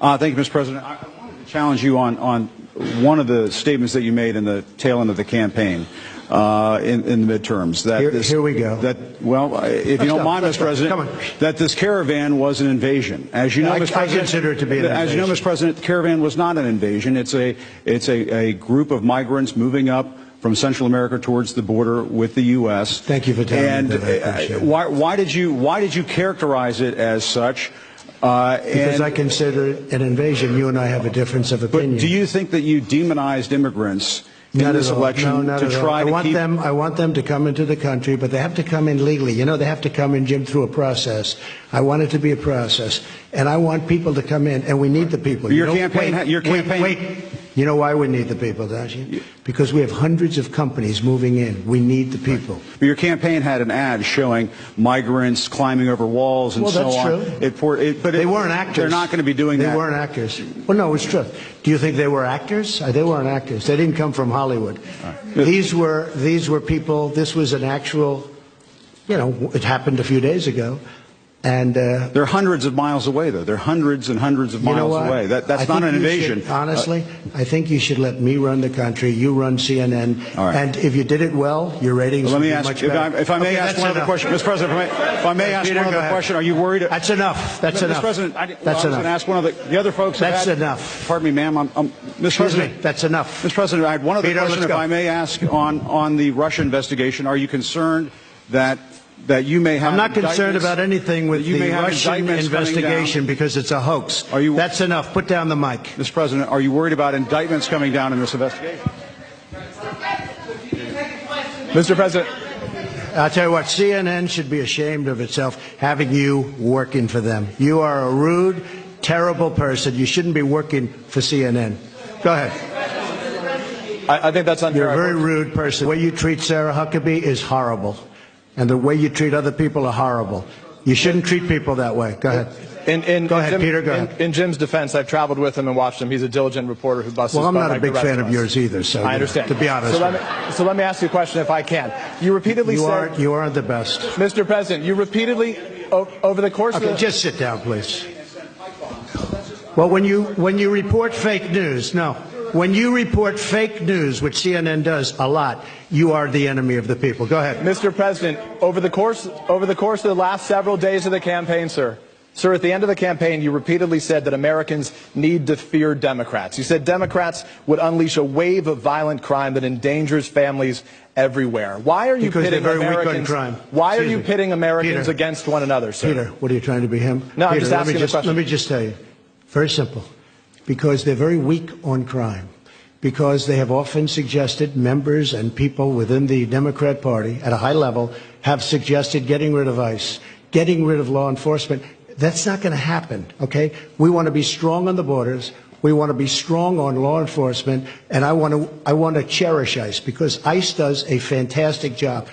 Thank you, Mr. President. I wanted to challenge you on one of the statements that you made in the tail end of the campaign in the midterms. Here we go. If you don't mind, Mr. President, that this caravan was an invasion. As you know, Mr. President, I consider it to be an invasion. As you know, Mr. President, the caravan was not an invasion. It's a group of migrants moving up from Central America towards the border with the U.S. Thank you for telling me that. Why did you characterize it as such? Because I consider it an invasion. You and I have a difference of opinion. But do you think that you demonized immigrants in this election to try to keep them? I want them to come into the country, but they have to come in legally. You know, they have to come in, Jim, through a process. I want it to be a process, and I want people to come in, and we need the people. Your campaign. Wait. You know why we need the people, don't you? Because we have hundreds of companies moving in. We need the people. But your campaign had an ad showing migrants climbing over walls and so on. Well, that's true. But they weren't actors. They're not going to be doing that. They weren't actors. Well, no, it's true. Do you think they were actors? They weren't actors. They didn't come from Hollywood. Right. These were people. This was an actual, it happened a few days ago. And they're hundreds of miles away, though. They're hundreds and hundreds of miles away. That's not an invasion. Honestly, I think you should let me run the country. You run CNN. All right. And if you did it well, your ratings would be much better. If I may ask one other question, Mr. President, if I may ask one other question, are you worried? That's enough. That's enough. Mr. President, I was going to ask one of the other folks. That's enough. Pardon me, ma'am. Mr. President, that's enough. Mr. President, I had one other question, if I may ask, on the Russia investigation. Are you concerned that you may have? I'm not concerned about anything with the Russian investigation because it's a hoax. That's enough. Put down the mic. Mr. President, are you worried about indictments coming down in this investigation? Mr. President. I'll tell you what, CNN should be ashamed of itself having you working for them. You are a rude, terrible person. You shouldn't be working for CNN. Go ahead. I think that's unfair. You're a very rude person. The way you treat Sarah Huckabee is horrible. And the way you treat other people are horrible. You shouldn't treat people that way. Go ahead. Go ahead, Peter. Go ahead. In Jim's defense, I've traveled with him and watched him. He's a diligent reporter who busts. Well, I'm not a big fan of yours either. So I understand. To be honest. So let me ask you a question, if I can. You repeatedly said you aren't the best, Mr. President. You repeatedly over the course. Okay, just sit down, please. Well, when you report fake news, when you report fake news, which CNN does a lot, you are the enemy of the people. Go ahead. Mr. President, over the course of the last several days of the campaign, sir, at the end of the campaign, you repeatedly said that Americans need to fear Democrats. You said Democrats would unleash a wave of violent crime that endangers families everywhere. Why are you pitting Americans? Why are you pitting Americans against one another, sir? Peter, what are you trying to be him? No, Peter, I'm just asking a question. Let me just tell you, very simple. Because they're very weak on crime. Because they have often suggested, members and people within the Democrat Party at a high level have suggested getting rid of ICE, getting rid of law enforcement. That's not going to happen, okay? We want to be strong on the borders. We want to be strong on law enforcement. And I want to cherish ICE because ICE does a fantastic job.